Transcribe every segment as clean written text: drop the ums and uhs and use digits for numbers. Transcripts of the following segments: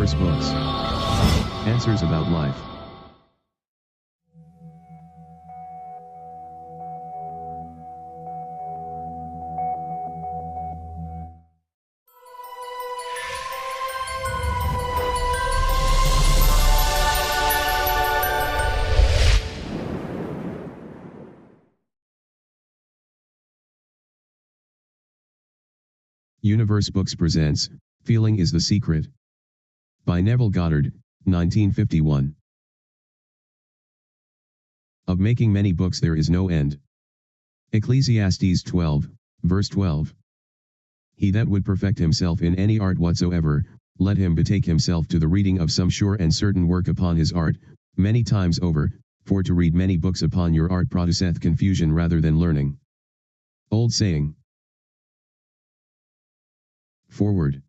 Universe Books. Answers about life. Universe Books presents, Feeling is the Secret. By Neville Goddard, 1951. Of making many books there is no end. Ecclesiastes 12, verse 12. He that would perfect himself in any art whatsoever, let him betake himself to the reading of some sure and certain work upon his art, many times over, for to read many books upon your art produceth confusion rather than learning. Old saying. Forward.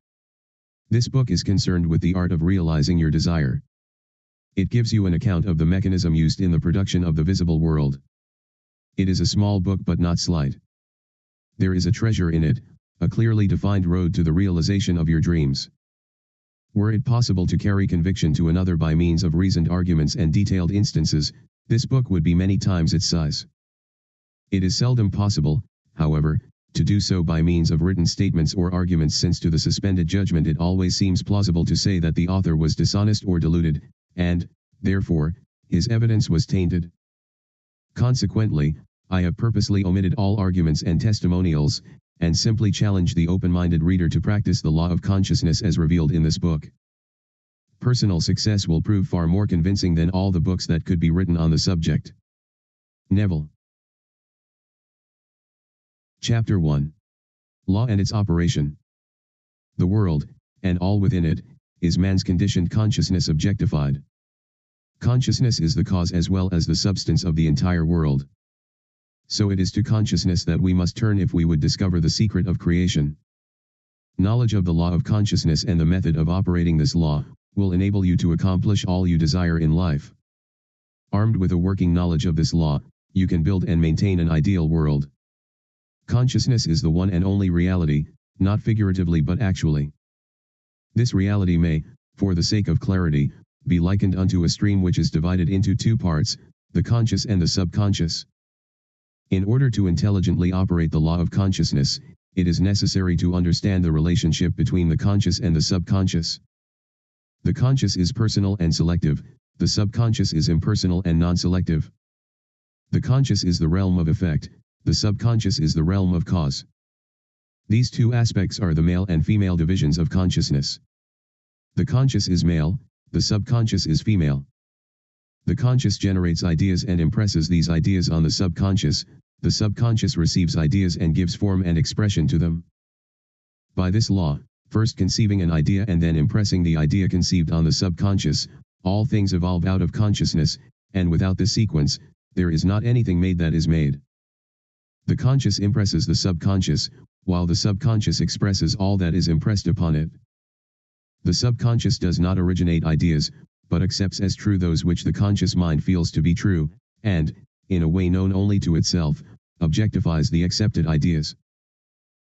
This book is concerned with the art of realizing your desire. It gives you an account of the mechanism used in the production of the visible world. It is a small book but not slight. There is a treasure in it, a clearly defined road to the realization of your dreams. Were it possible to carry conviction to another by means of reasoned arguments and detailed instances, this book would be many times its size. It is seldom possible, however, to do so by means of written statements or arguments, since to the suspended judgment it always seems plausible to say that the author was dishonest or deluded, and, therefore, his evidence was tainted. Consequently, I have purposely omitted all arguments and testimonials, and simply challenge the open-minded reader to practice the law of consciousness as revealed in this book. Personal success will prove far more convincing than all the books that could be written on the subject. Neville. Chapter 1. Law and its operation. The world, and all within it, is man's conditioned consciousness objectified. Consciousness is the cause as well as the substance of the entire world. So it is to consciousness that we must turn if we would discover the secret of creation. Knowledge of the law of consciousness and the method of operating this law, will enable you to accomplish all you desire in life. Armed with a working knowledge of this law, you can build and maintain an ideal world. Consciousness is the one and only reality, not figuratively but actually. This reality may, for the sake of clarity, be likened unto a stream which is divided into two parts, the conscious and the subconscious. In order to intelligently operate the law of consciousness, it is necessary to understand the relationship between the conscious and the subconscious. The conscious is personal and selective, the subconscious is impersonal and non-selective. The conscious is the realm of effect, the subconscious is the realm of cause. These two aspects are the male and female divisions of consciousness. The conscious is male, the subconscious is female. The conscious generates ideas and impresses these ideas on the subconscious receives ideas and gives form and expression to them. By this law, first conceiving an idea and then impressing the idea conceived on the subconscious, all things evolve out of consciousness, and without this sequence, there is not anything made that is made. The conscious impresses the subconscious, while the subconscious expresses all that is impressed upon it. The subconscious does not originate ideas, but accepts as true those which the conscious mind feels to be true, and, in a way known only to itself, objectifies the accepted ideas.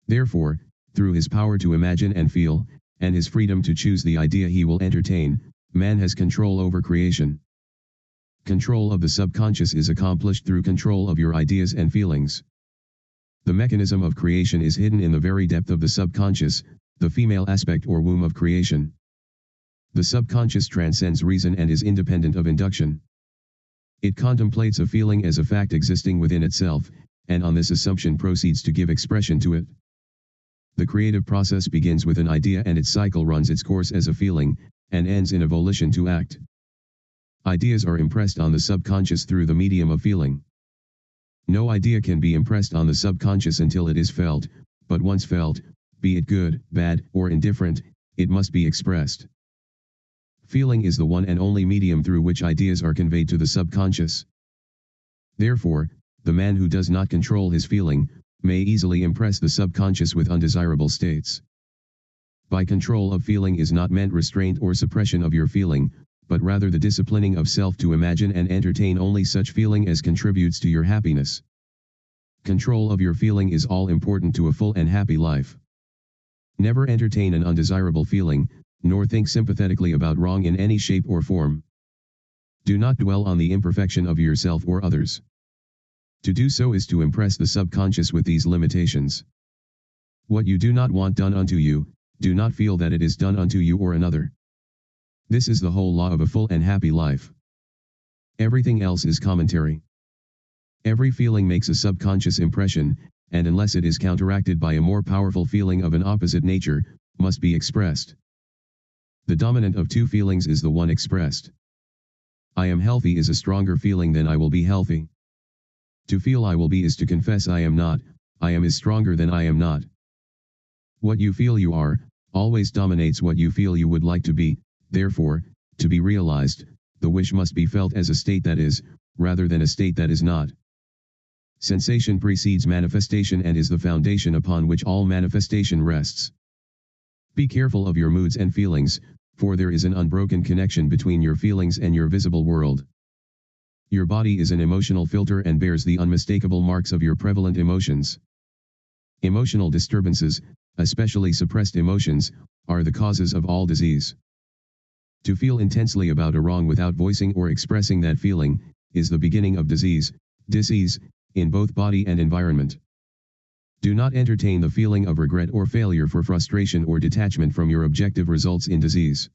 Therefore, through his power to imagine and feel, and his freedom to choose the idea he will entertain, man has control over creation. Control of the subconscious is accomplished through control of your ideas and feelings. The mechanism of creation is hidden in the very depth of the subconscious, the female aspect or womb of creation. The subconscious transcends reason and is independent of induction. It contemplates a feeling as a fact existing within itself, and on this assumption proceeds to give expression to it. The creative process begins with an idea and its cycle runs its course as a feeling, and ends in a volition to act. Ideas are impressed on the subconscious through the medium of feeling. No idea can be impressed on the subconscious until it is felt, but once felt, be it good, bad, or indifferent, it must be expressed. Feeling is the one and only medium through which ideas are conveyed to the subconscious. Therefore, the man who does not control his feeling, may easily impress the subconscious with undesirable states. By control of feeling is not meant restraint or suppression of your feeling, but rather the disciplining of self to imagine and entertain only such feeling as contributes to your happiness. Control of your feeling is all important to a full and happy life. Never entertain an undesirable feeling, nor think sympathetically about wrong in any shape or form. Do not dwell on the imperfection of yourself or others. To do so is to impress the subconscious with these limitations. What you do not want done unto you, do not feel that it is done unto you or another. This is the whole law of a full and happy life. Everything else is commentary. Every feeling makes a subconscious impression, and unless it is counteracted by a more powerful feeling of an opposite nature, must be expressed. The dominant of two feelings is the one expressed. I am healthy is a stronger feeling than I will be healthy. To feel I will be is to confess I am not. I am is stronger than I am not. What you feel you are, always dominates what you feel you would like to be. Therefore, to be realized, the wish must be felt as a state that is, rather than a state that is not. Sensation precedes manifestation and is the foundation upon which all manifestation rests. Be careful of your moods and feelings, for there is an unbroken connection between your feelings and your visible world. Your body is an emotional filter and bears the unmistakable marks of your prevalent emotions. Emotional disturbances, especially suppressed emotions, are the causes of all disease. To feel intensely about a wrong without voicing or expressing that feeling, is the beginning of disease, in both body and environment. Do not entertain the feeling of regret or failure, for frustration or detachment from your objective results in disease.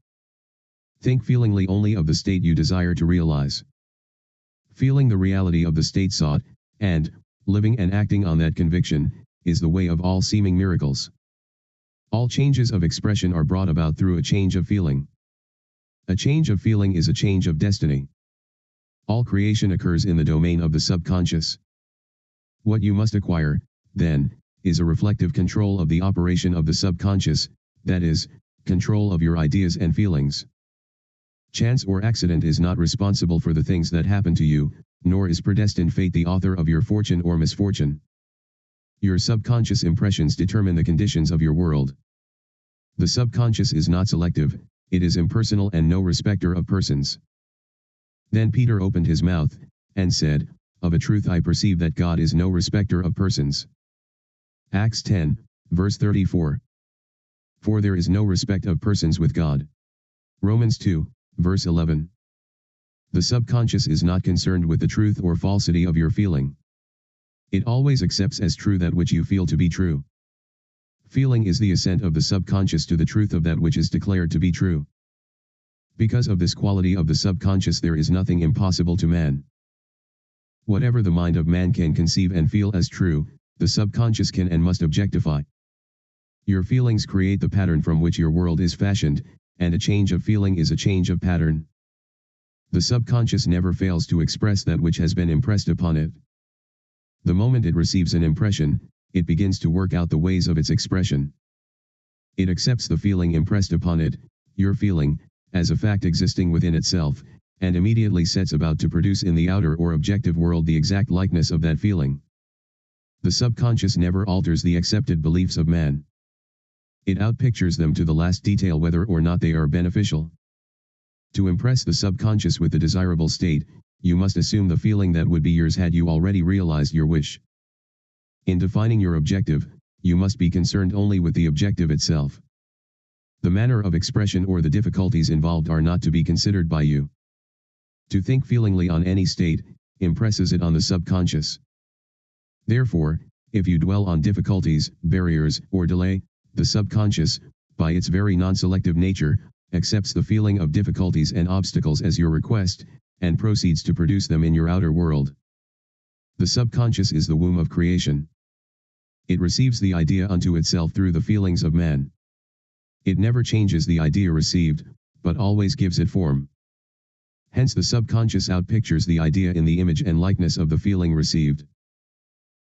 Think feelingly only of the state you desire to realize. Feeling the reality of the state sought, and, living and acting on that conviction, is the way of all seeming miracles. All changes of expression are brought about through a change of feeling. A change of feeling is a change of destiny. All creation occurs in the domain of the subconscious. What you must acquire, then, is a reflective control of the operation of the subconscious, that is, control of your ideas and feelings. Chance or accident is not responsible for the things that happen to you, nor is predestined fate the author of your fortune or misfortune. Your subconscious impressions determine the conditions of your world. The subconscious is not selective, it is impersonal and no respecter of persons. Then Peter opened his mouth, and said, Of a truth I perceive that God is no respecter of persons. Acts 10, verse 34. For there is no respect of persons with God. Romans 2, verse 11. The subconscious is not concerned with the truth or falsity of your feeling. It always accepts as true that which you feel to be true. Feeling is the assent of the subconscious to the truth of that which is declared to be true. Because of this quality of the subconscious, there is nothing impossible to man. Whatever the mind of man can conceive and feel as true, the subconscious can and must objectify. Your feelings create the pattern from which your world is fashioned, and a change of feeling is a change of pattern. The subconscious never fails to express that which has been impressed upon it. The moment it receives an impression, it begins to work out the ways of its expression. It accepts the feeling impressed upon it, your feeling, as a fact existing within itself, and immediately sets about to produce in the outer or objective world the exact likeness of that feeling. The subconscious never alters the accepted beliefs of man. It outpictures them to the last detail whether or not they are beneficial. To impress the subconscious with the desirable state, you must assume the feeling that would be yours had you already realized your wish. In defining your objective, you must be concerned only with the objective itself. The manner of expression or the difficulties involved are not to be considered by you. To think feelingly on any state, impresses it on the subconscious. Therefore, if you dwell on difficulties, barriers, or delay, the subconscious, by its very non-selective nature, accepts the feeling of difficulties and obstacles as your request, and proceeds to produce them in your outer world. The subconscious is the womb of creation. It receives the idea unto itself through the feelings of man. It never changes the idea received, but always gives it form. Hence the subconscious outpictures the idea in the image and likeness of the feeling received.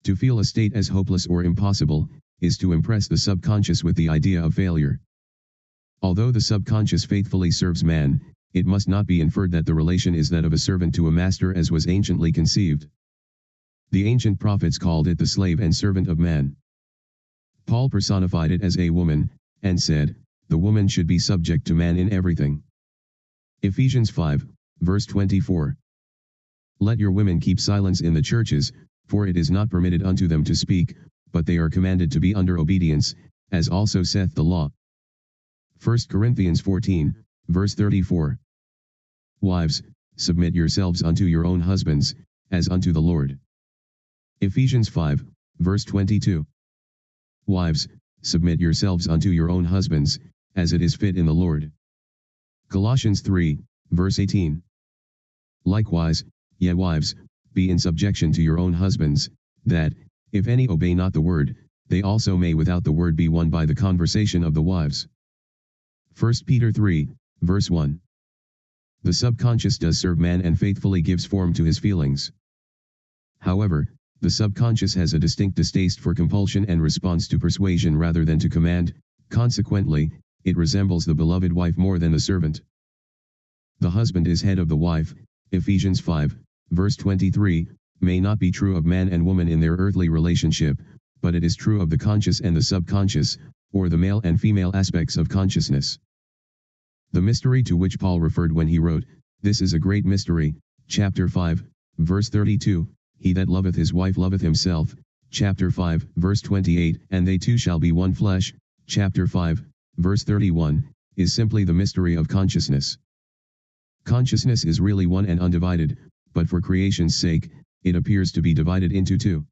To feel a state as hopeless or impossible, is to impress the subconscious with the idea of failure. Although the subconscious faithfully serves man, it must not be inferred that the relation is that of a servant to a master as was anciently conceived. The ancient prophets called it the slave and servant of man. Paul personified it as a woman, and said, the woman should be subject to man in everything. Ephesians 5, verse 24. Let your women keep silence in the churches, for it is not permitted unto them to speak, but they are commanded to be under obedience, as also saith the law. 1 Corinthians 14, verse 34. Wives, submit yourselves unto your own husbands, as unto the Lord. Ephesians 5, verse 22. Wives, submit yourselves unto your own husbands, as it is fit in the Lord. Colossians 3, verse 18. Likewise, ye wives, be in subjection to your own husbands, that, if any obey not the word, they also may without the word be won by the conversation of the wives. 1 Peter 3, verse 1. The subconscious does serve man and faithfully gives form to his feelings. However, the subconscious has a distinct distaste for compulsion and responds to persuasion rather than to command, consequently, it resembles the beloved wife more than the servant. The husband is head of the wife, Ephesians 5, verse 23, may not be true of man and woman in their earthly relationship, but it is true of the conscious and the subconscious, or the male and female aspects of consciousness. The mystery to which Paul referred when he wrote, "This is a great mystery," chapter 5, verse 32, "He that loveth his wife loveth himself," chapter 5, verse 28, "and they two shall be one flesh," chapter 5, verse 31, is simply the mystery of consciousness. Consciousness is really one and undivided, but for creation's sake, it appears to be divided into two.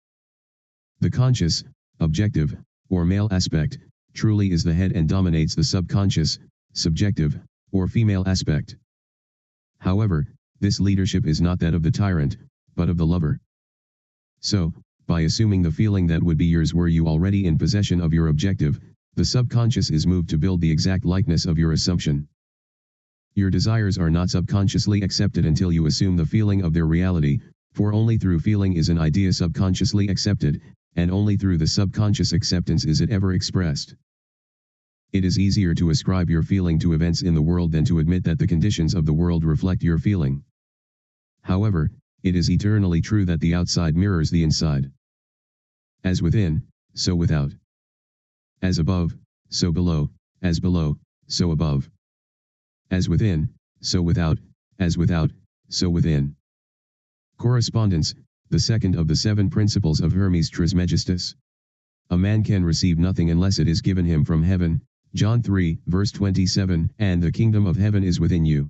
The conscious, objective, or male aspect, truly is the head and dominates the subconscious, subjective, or female aspect. However, this leadership is not that of the tyrant, but of the lover. So, by assuming the feeling that would be yours were you already in possession of your objective, the subconscious is moved to build the exact likeness of your assumption. Your desires are not subconsciously accepted until you assume the feeling of their reality, for only through feeling is an idea subconsciously accepted, and only through the subconscious acceptance is it ever expressed. It is easier to ascribe your feeling to events in the world than to admit that the conditions of the world reflect your feeling. However, it is eternally true that the outside mirrors the inside. As within, so without. As above, so below, as below, so above. As within, so without, as without, so within. Correspondence, the second of the 7 principles of Hermes Trismegistus. A man can receive nothing unless it is given him from heaven, John 3, verse 27, and the kingdom of heaven is within you.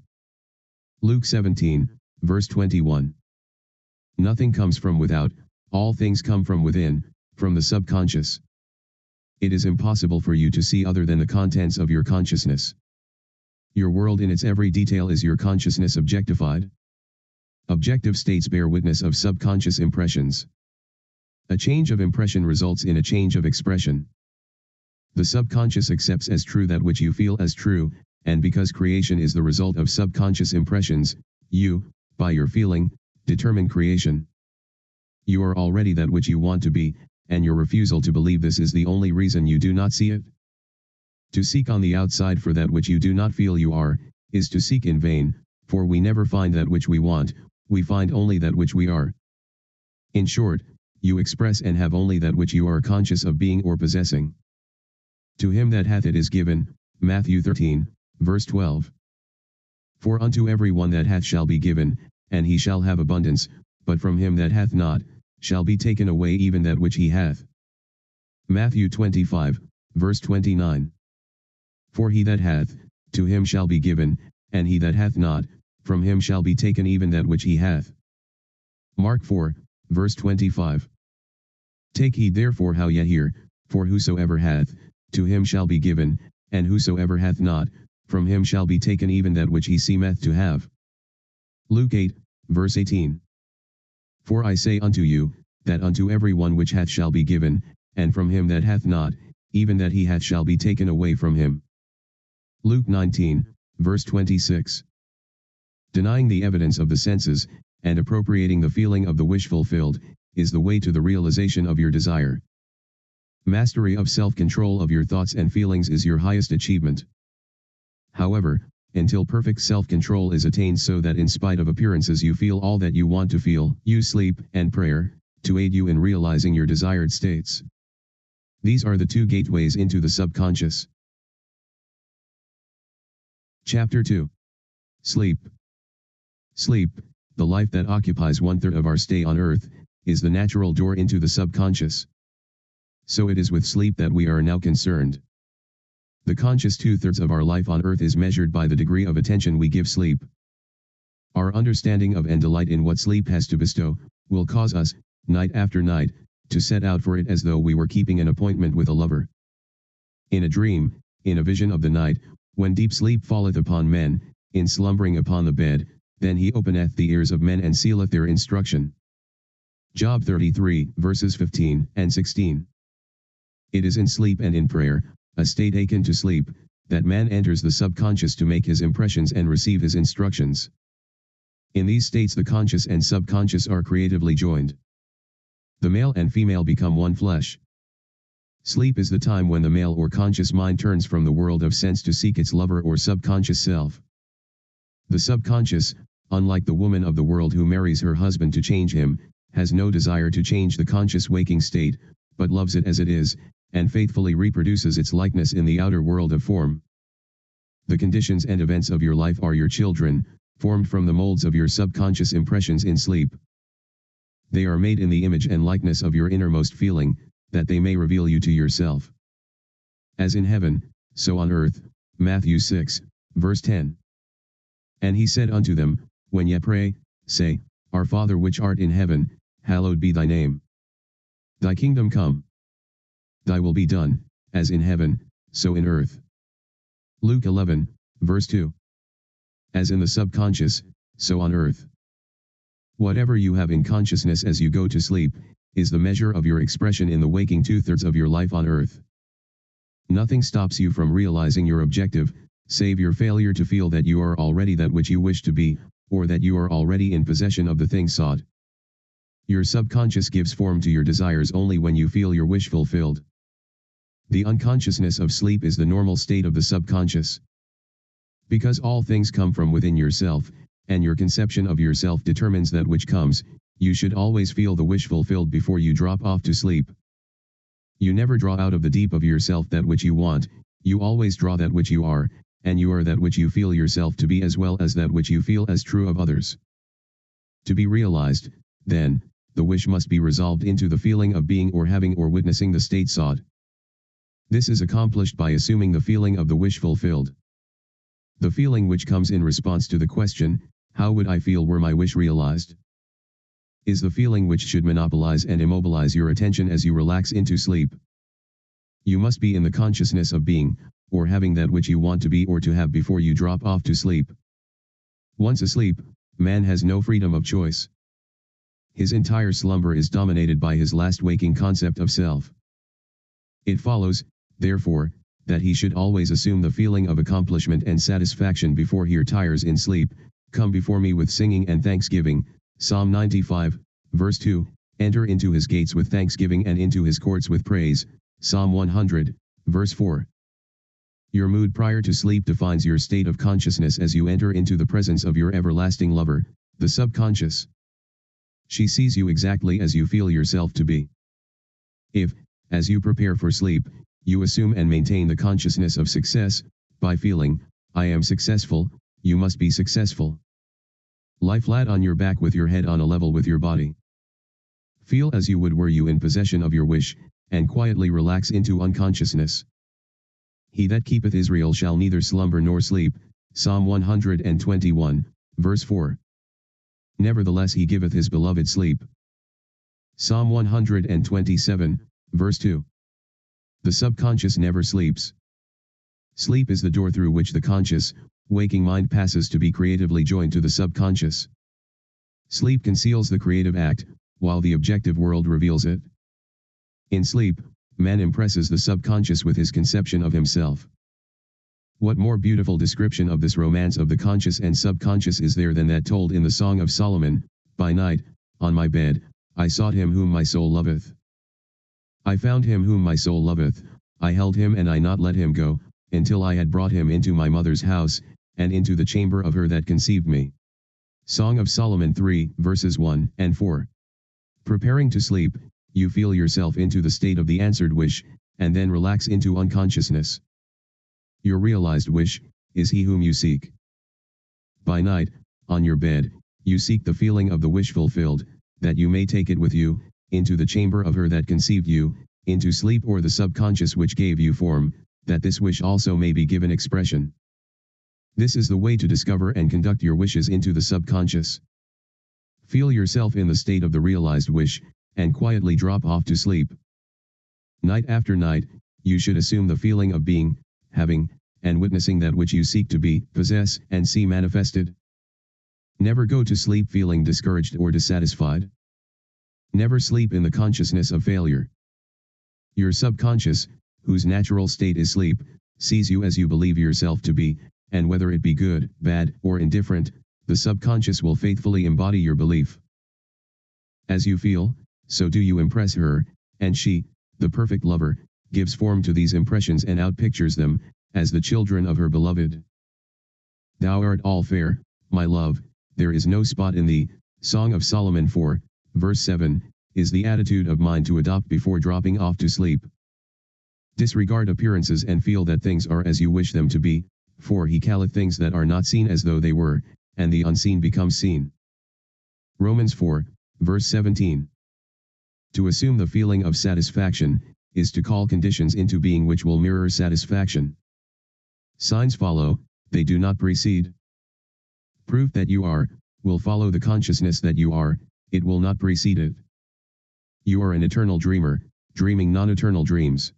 Luke 17, verse 21. Nothing comes from without, all things come from within, from the subconscious. It is impossible for you to see other than the contents of your consciousness. Your world in its every detail is your consciousness objectified. Objective states bear witness of subconscious impressions. A change of impression results in a change of expression. The subconscious accepts as true that which you feel as true, and because creation is the result of subconscious impressions, you, by your feeling, determine creation. You are already that which you want to be, and your refusal to believe this is the only reason you do not see it. To seek on the outside for that which you do not feel you are, is to seek in vain, for we never find that which we want, we find only that which we are. In short, you express and have only that which you are conscious of being or possessing. To him that hath it is given, Matthew 13, verse 12. For unto every one that hath shall be given, and he shall have abundance, but from him that hath not, shall be taken away even that which he hath. Matthew 25, verse 29. For he that hath, to him shall be given, and he that hath not, from him shall be taken even that which he hath. Mark 4, verse 25. Take heed therefore how ye hear, for whosoever hath, to him shall be given, and whosoever hath not, from him shall be taken even that which he seemeth to have. Luke 8, verse 18. For I say unto you, that unto every one which hath shall be given, and from him that hath not, even that he hath shall be taken away from him. Luke 19, verse 26. Denying the evidence of the senses, and appropriating the feeling of the wish fulfilled, is the way to the realization of your desire. Mastery of self-control of your thoughts and feelings is your highest achievement. However, until perfect self-control is attained so that in spite of appearances you feel all that you want to feel, use sleep and prayer to aid you in realizing your desired states. These are the 2 gateways into the subconscious. Chapter 2. Sleep. Sleep, the life that occupies 1/3 of our stay on earth, is the natural door into the subconscious. So it is with sleep that we are now concerned. The conscious 2/3 of our life on earth is measured by the degree of attention we give sleep. Our understanding of and delight in what sleep has to bestow, will cause us, night after night, to set out for it as though we were keeping an appointment with a lover. In a dream, in a vision of the night, when deep sleep falleth upon men, in slumbering upon the bed, then he openeth the ears of men and sealeth their instruction. Job 33, verses 15 and 16. It is in sleep and in prayer, a state akin to sleep, that man enters the subconscious to make his impressions and receive his instructions. In these states the conscious and subconscious are creatively joined. The male and female become one flesh. Sleep is the time when the male or conscious mind turns from the world of sense to seek its lover or subconscious self. The subconscious, unlike the woman of the world who marries her husband to change him, has no desire to change the conscious waking state, but loves it as it is, and faithfully reproduces its likeness in the outer world of form. The conditions and events of your life are your children, formed from the molds of your subconscious impressions in sleep. They are made in the image and likeness of your innermost feeling, that they may reveal you to yourself. As in heaven, so on earth, Matthew 6, verse 10. And he said unto them, When ye pray, say, Our Father which art in heaven, hallowed be thy name. Thy kingdom come. Thy will be done, as in heaven, so in earth. Luke 11, verse 2. As in the subconscious, so on earth. Whatever you have in consciousness as you go to sleep, is the measure of your expression in the waking 2/3 of your life on earth. Nothing stops you from realizing your objective, save your failure to feel that you are already that which you wish to be, or that you are already in possession of the thing sought. Your subconscious gives form to your desires only when you feel your wish fulfilled. The unconsciousness of sleep is the normal state of the subconscious. Because all things come from within yourself, and your conception of yourself determines that which comes, you should always feel the wish fulfilled before you drop off to sleep. You never draw out of the deep of yourself that which you want, you always draw that which you are, and you are that which you feel yourself to be as well as that which you feel as true of others. To be realized, then, the wish must be resolved into the feeling of being or having or witnessing the state sought. This is accomplished by assuming the feeling of the wish fulfilled. The feeling which comes in response to the question, how would I feel were my wish realized? Is the feeling which should monopolize and immobilize your attention as you relax into sleep. You must be in the consciousness of being, or having that which you want to be or to have before you drop off to sleep. Once asleep, man has no freedom of choice. His entire slumber is dominated by his last waking concept of self. It follows, therefore, that he should always assume the feeling of accomplishment and satisfaction before he retires in sleep. Come before me with singing and thanksgiving, Psalm 95, verse 2, enter into his gates with thanksgiving and into his courts with praise, Psalm 100, verse 4. Your mood prior to sleep defines your state of consciousness as you enter into the presence of your everlasting lover, the subconscious. She sees you exactly as you feel yourself to be. If, as you prepare for sleep, you assume and maintain the consciousness of success, by feeling, I am successful, you must be successful. Lie flat on your back with your head on a level with your body. Feel as you would were you in possession of your wish, and quietly relax into unconsciousness. He that keepeth Israel shall neither slumber nor sleep, Psalm 121, verse 4. Nevertheless he giveth his beloved sleep. Psalm 127, verse 2. The subconscious never sleeps. Sleep is the door through which the conscious, waking mind passes to be creatively joined to the subconscious. Sleep conceals the creative act, while the objective world reveals it. In sleep, man impresses the subconscious with his conception of himself. What more beautiful description of this romance of the conscious and subconscious is there than that told in the Song of Solomon, by night, on my bed, I sought him whom my soul loveth. I found him whom my soul loveth, I held him and I not let him go, until I had brought him into my mother's house, and into the chamber of her that conceived me. Song of Solomon 3, verses 1 and 4. Preparing to sleep, you feel yourself into the state of the answered wish, and then relax into unconsciousness. Your realized wish, is he whom you seek. By night, on your bed, you seek the feeling of the wish fulfilled, that you may take it with you, into the chamber of her that conceived you, into sleep or the subconscious which gave you form, that this wish also may be given expression. This is the way to discover and conduct your wishes into the subconscious. Feel yourself in the state of the realized wish, and quietly drop off to sleep. Night after night, you should assume the feeling of being, having, and witnessing that which you seek to be, possess, and see manifested. Never go to sleep feeling discouraged or dissatisfied. Never sleep in the consciousness of failure. Your subconscious, whose natural state is sleep, sees you as you believe yourself to be, and whether it be good, bad, or indifferent, the subconscious will faithfully embody your belief. As you feel, so do you impress her, and she, the perfect lover, gives form to these impressions and outpictures them, as the children of her beloved. Thou art all fair, my love, there is no spot in thee. Song of Solomon 4, verse 7, is the attitude of mind to adopt before dropping off to sleep. Disregard appearances and feel that things are as you wish them to be, for he calleth things that are not seen as though they were, and the unseen becomes seen. Romans 4, verse 17. To assume the feeling of satisfaction, is to call conditions into being which will mirror satisfaction. Signs follow, they do not precede. Proof that you are, will follow the consciousness that you are, it will not precede it. You are an eternal dreamer, dreaming non-eternal dreams.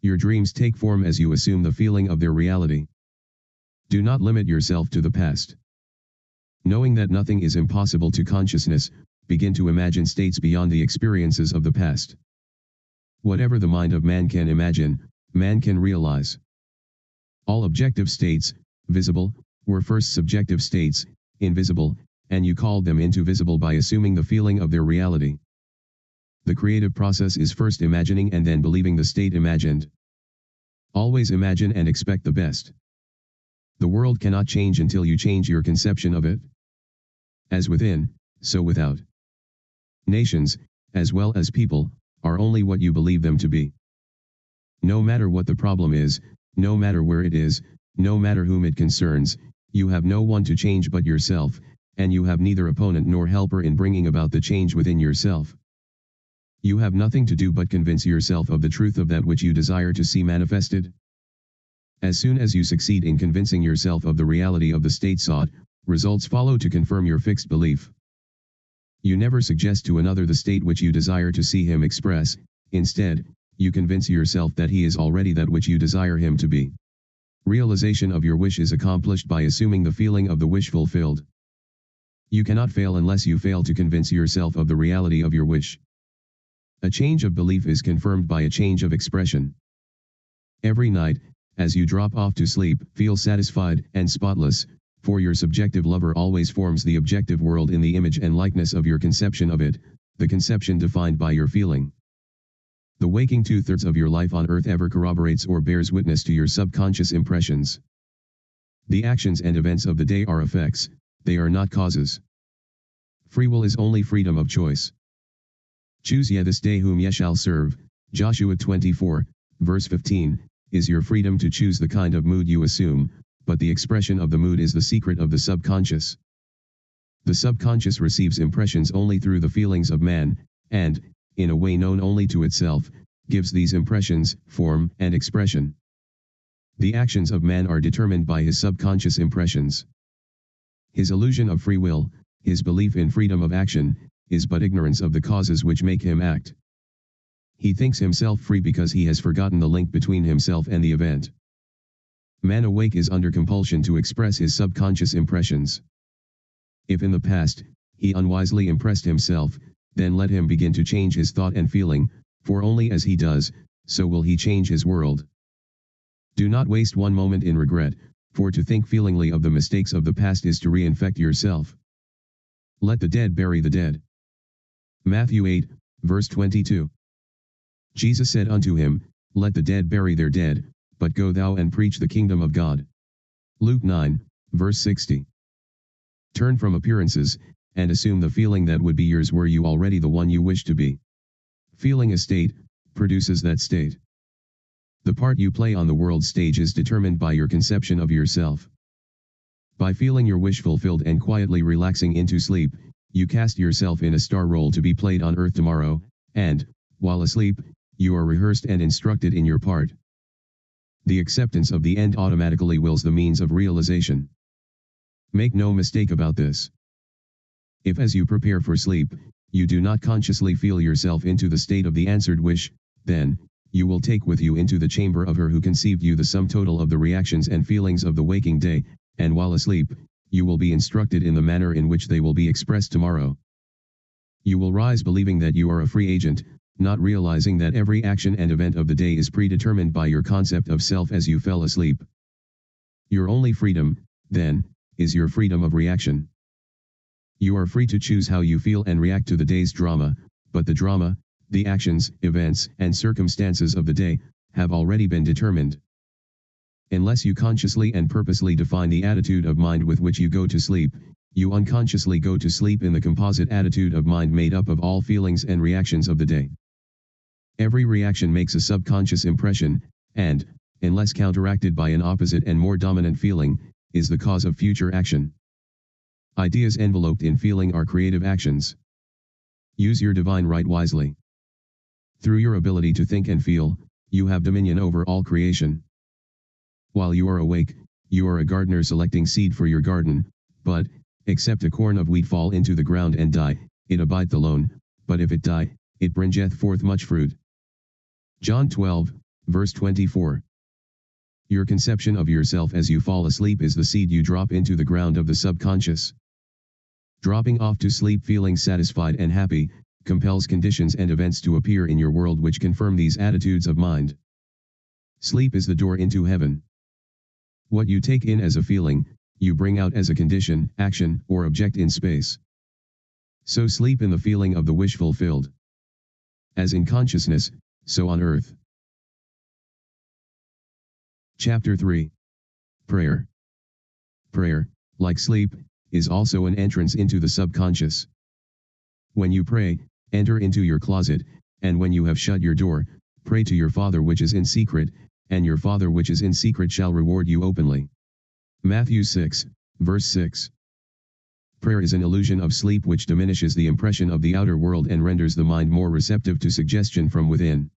Your dreams take form as you assume the feeling of their reality. Do not limit yourself to the past. Knowing that nothing is impossible to consciousness, begin to imagine states beyond the experiences of the past. Whatever the mind of man can imagine, man can realize. All objective states, visible, were first subjective states, invisible, and you called them into visible by assuming the feeling of their reality. The creative process is first imagining and then believing the state imagined. Always imagine and expect the best. The world cannot change until you change your conception of it. As within, so without. Nations, as well as people, are only what you believe them to be. No matter what the problem is, no matter where it is, no matter whom it concerns, you have no one to change but yourself, and you have neither opponent nor helper in bringing about the change within yourself. You have nothing to do but convince yourself of the truth of that which you desire to see manifested. As soon as you succeed in convincing yourself of the reality of the state sought, results follow to confirm your fixed belief. You never suggest to another the state which you desire to see him express, instead, you convince yourself that he is already that which you desire him to be. Realization of your wish is accomplished by assuming the feeling of the wish fulfilled. You cannot fail unless you fail to convince yourself of the reality of your wish. A change of belief is confirmed by a change of expression. Every night, as you drop off to sleep, feel satisfied and spotless, for your subjective lover always forms the objective world in the image and likeness of your conception of it, the conception defined by your feeling. The waking 2/3 of your life on earth ever corroborates or bears witness to your subconscious impressions. The actions and events of the day are effects, they are not causes. Free will is only freedom of choice. Choose ye this day whom ye shall serve, Joshua 24, verse 15, is your freedom to choose the kind of mood you assume, but the expression of the mood is the secret of the subconscious. The subconscious receives impressions only through the feelings of man, and, in a way known only to itself, gives these impressions form and expression. The actions of man are determined by his subconscious impressions. His illusion of free will, his belief in freedom of action, is but ignorance of the causes which make him act. He thinks himself free because he has forgotten the link between himself and the event. Man awake is under compulsion to express his subconscious impressions. If in the past, he unwisely impressed himself, then let him begin to change his thought and feeling, for only as he does, so will he change his world. Do not waste one moment in regret, for to think feelingly of the mistakes of the past is to reinfect yourself. Let the dead bury the dead. Matthew 8, verse 22. Jesus said unto him, Let the dead bury their dead, but go thou and preach the kingdom of God. Luke 9, verse 60. Turn from appearances, and assume the feeling that would be yours were you already the one you wish to be. Feeling a state, produces that state. The part you play on the world stage is determined by your conception of yourself. By feeling your wish fulfilled and quietly relaxing into sleep, you cast yourself in a star role to be played on earth tomorrow, and, while asleep, you are rehearsed and instructed in your part. The acceptance of the end automatically wills the means of realization. Make no mistake about this. If as you prepare for sleep, you do not consciously feel yourself into the state of the answered wish, then, you will take with you into the chamber of her who conceived you the sum total of the reactions and feelings of the waking day, and while asleep, you will be instructed in the manner in which they will be expressed tomorrow. You will rise believing that you are a free agent, not realizing that every action and event of the day is predetermined by your concept of self as you fell asleep. Your only freedom, then, is your freedom of reaction. You are free to choose how you feel and react to the day's drama, but the drama, the actions, events, and circumstances of the day, have already been determined. Unless you consciously and purposely define the attitude of mind with which you go to sleep, you unconsciously go to sleep in the composite attitude of mind made up of all feelings and reactions of the day. Every reaction makes a subconscious impression, and, unless counteracted by an opposite and more dominant feeling, is the cause of future action. Ideas enveloped in feeling are creative actions. Use your divine right wisely. Through your ability to think and feel, you have dominion over all creation. While you are awake, you are a gardener selecting seed for your garden, but, except a corn of wheat fall into the ground and die, it abideth alone, but if it die, it bringeth forth much fruit. John 12, verse 24. Your conception of yourself as you fall asleep is the seed you drop into the ground of the subconscious. Dropping off to sleep feeling satisfied and happy, compels conditions and events to appear in your world which confirm these attitudes of mind. Sleep is the door into heaven. What you take in as a feeling, you bring out as a condition, action, or object in space. So sleep in the feeling of the wish fulfilled. As in consciousness, so on earth. Chapter 3. Prayer. Prayer, like sleep, is also an entrance into the subconscious. When you pray, enter into your closet, and when you have shut your door, pray to your Father which is in secret, and your Father which is in secret shall reward you openly. Matthew 6, verse 6. Prayer is an illusion of sleep which diminishes the impression of the outer world and renders the mind more receptive to suggestion from within.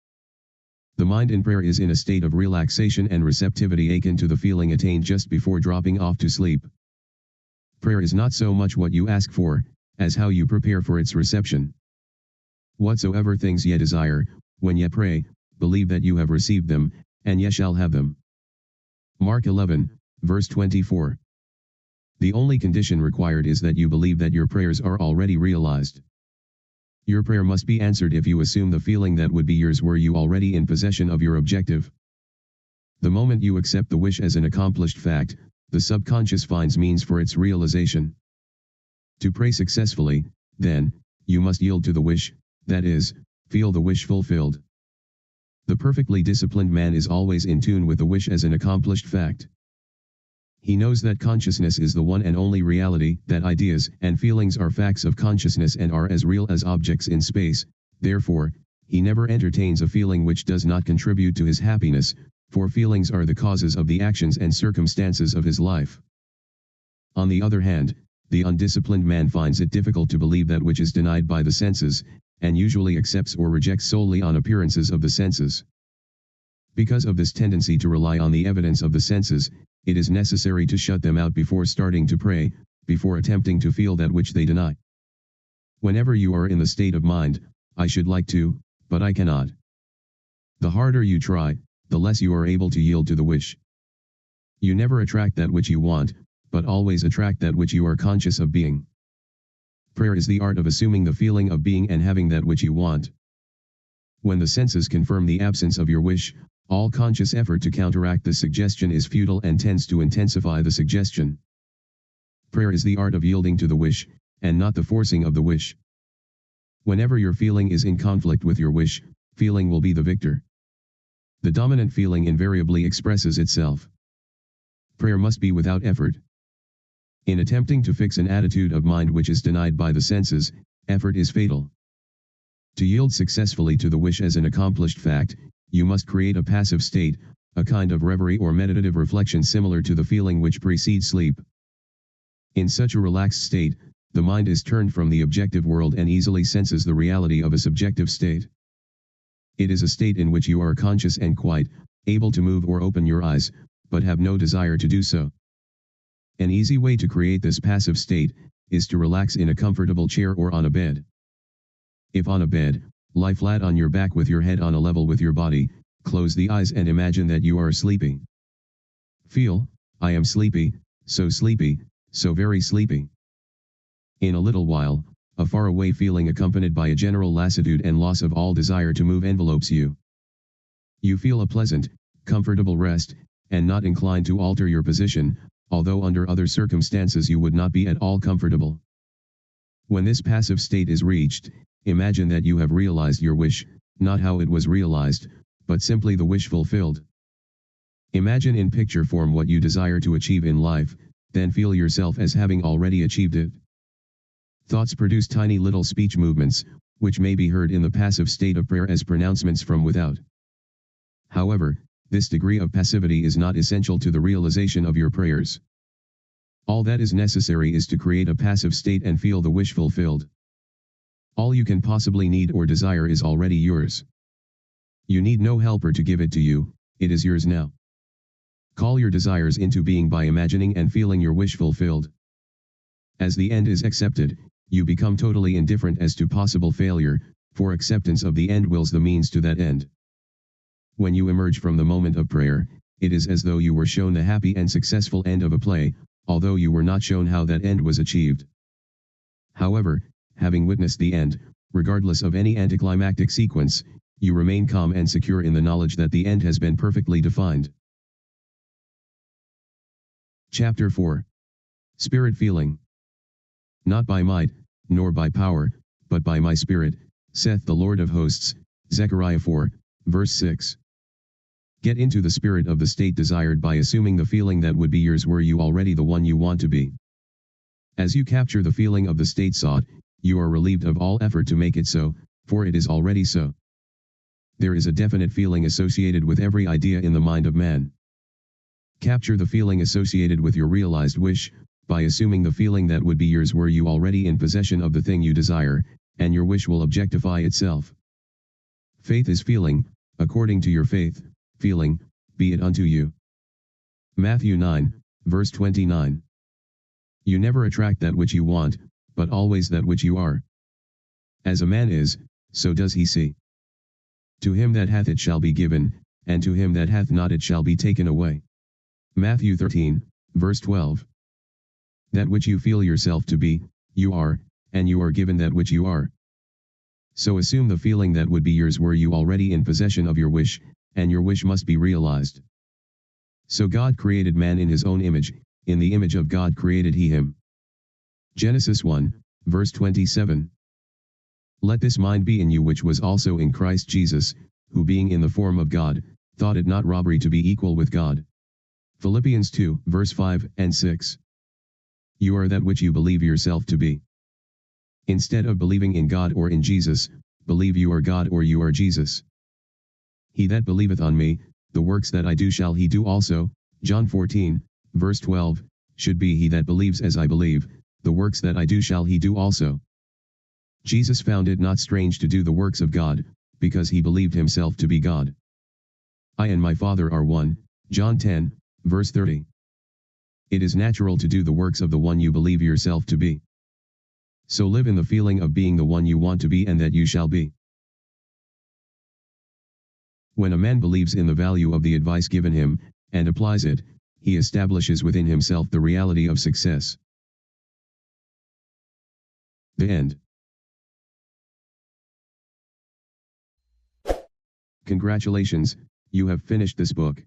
The mind in prayer is in a state of relaxation and receptivity akin to the feeling attained just before dropping off to sleep. Prayer is not so much what you ask for, as how you prepare for its reception. Whatsoever things ye desire, when ye pray, believe that you have received them, and ye shall have them. Mark 11, verse 24. The only condition required is that you believe that your prayers are already realized. Your prayer must be answered if you assume the feeling that would be yours were you already in possession of your objective. The moment you accept the wish as an accomplished fact, the subconscious finds means for its realization. To pray successfully, then, you must yield to the wish, that is, feel the wish fulfilled. The perfectly disciplined man is always in tune with the wish as an accomplished fact. He knows that consciousness is the one and only reality, that ideas and feelings are facts of consciousness and are as real as objects in space, therefore, he never entertains a feeling which does not contribute to his happiness, for feelings are the causes of the actions and circumstances of his life. On the other hand, the undisciplined man finds it difficult to believe that which is denied by the senses, and usually accepts or rejects solely on appearances of the senses. Because of this tendency to rely on the evidence of the senses, it is necessary to shut them out before starting to pray, before attempting to feel that which they deny. Whenever you are in the state of mind, I should like to, but I cannot. The harder you try, the less you are able to yield to the wish. You never attract that which you want, but always attract that which you are conscious of being. Prayer is the art of assuming the feeling of being and having that which you want. When the senses confirm the absence of your wish, all conscious effort to counteract the suggestion is futile and tends to intensify the suggestion. Prayer is the art of yielding to the wish, and not the forcing of the wish. Whenever your feeling is in conflict with your wish, feeling will be the victor. The dominant feeling invariably expresses itself. Prayer must be without effort. In attempting to fix an attitude of mind which is denied by the senses, effort is fatal. To yield successfully to the wish as an accomplished fact, you must create a passive state, a kind of reverie or meditative reflection similar to the feeling which precedes sleep. In such a relaxed state, the mind is turned from the objective world and easily senses the reality of a subjective state. It is a state in which you are conscious and quiet, able to move or open your eyes, but have no desire to do so. An easy way to create this passive state is to relax in a comfortable chair or on a bed. If on a bed, lie flat on your back with your head on a level with your body, close the eyes and imagine that you are sleeping. Feel, I am sleepy, so very sleepy. In a little while, a faraway feeling accompanied by a general lassitude and loss of all desire to move envelopes you. You feel a pleasant, comfortable rest, and not inclined to alter your position, although under other circumstances you would not be at all comfortable. When this passive state is reached, imagine that you have realized your wish, not how it was realized, but simply the wish fulfilled. Imagine in picture form what you desire to achieve in life, then feel yourself as having already achieved it. Thoughts produce tiny little speech movements, which may be heard in the passive state of prayer as pronouncements from without. However, this degree of passivity is not essential to the realization of your prayers. All that is necessary is to create a passive state and feel the wish fulfilled. All you can possibly need or desire is already yours. You need no helper to give it to you, it is yours now. Call your desires into being by imagining and feeling your wish fulfilled. As the end is accepted, you become totally indifferent as to possible failure, for acceptance of the end wills the means to that end. When you emerge from the moment of prayer, it is as though you were shown the happy and successful end of a play, although you were not shown how that end was achieved. However, having witnessed the end, regardless of any anticlimactic sequence, you remain calm and secure in the knowledge that the end has been perfectly defined. Chapter 4. Spirit Feeling. Not by might, nor by power, but by my Spirit, saith the Lord of hosts. Zechariah 4, verse 6. Get into the spirit of the state desired by assuming the feeling that would be yours were you already the one you want to be. As you capture the feeling of the state sought, you are relieved of all effort to make it so, for it is already so. There is a definite feeling associated with every idea in the mind of man. Capture the feeling associated with your realized wish, by assuming the feeling that would be yours were you already in possession of the thing you desire, and your wish will objectify itself. Faith is feeling, according to your faith, feeling, be it unto you. Matthew 9, verse 29. You never attract that which you want, but always that which you are. As a man is, so does he see. To him that hath it shall be given, and to him that hath not it shall be taken away. Matthew 13, verse 12. That which you feel yourself to be, you are, and you are given that which you are. So assume the feeling that would be yours were you already in possession of your wish, and your wish must be realized. So God created man in his own image, in the image of God created he him. Genesis 1, verse 27. Let this mind be in you which was also in Christ Jesus, who being in the form of God, thought it not robbery to be equal with God. Philippians 2, verse 5 and 6. You are that which you believe yourself to be. Instead of believing in God or in Jesus, believe you are God or you are Jesus. He that believeth on me, the works that I do shall he do also, John 14, verse 12, should be he that believes as I believe, the works that I do shall he do also. Jesus found it not strange to do the works of God, because he believed himself to be God. I and my Father are one, John 10, verse 30. It is natural to do the works of the one you believe yourself to be. So live in the feeling of being the one you want to be and that you shall be. When a man believes in the value of the advice given him, and applies it, he establishes within himself the reality of success. The end. Congratulations, you have finished this book.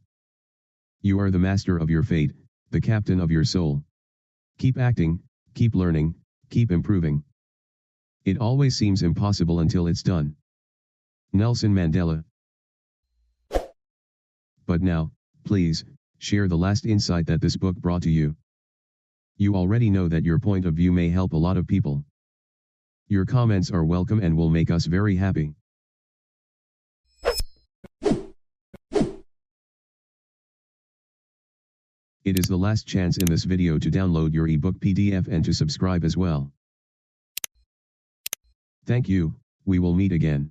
You are the master of your fate, the captain of your soul. Keep acting, keep learning, keep improving. It always seems impossible until it's done. Nelson Mandela. But now, please, share the last insight that this book brought to you. You already know that your point of view may help a lot of people. Your comments are welcome and will make us very happy. It is the last chance in this video to download your ebook PDF and to subscribe as well. Thank you, we will meet again.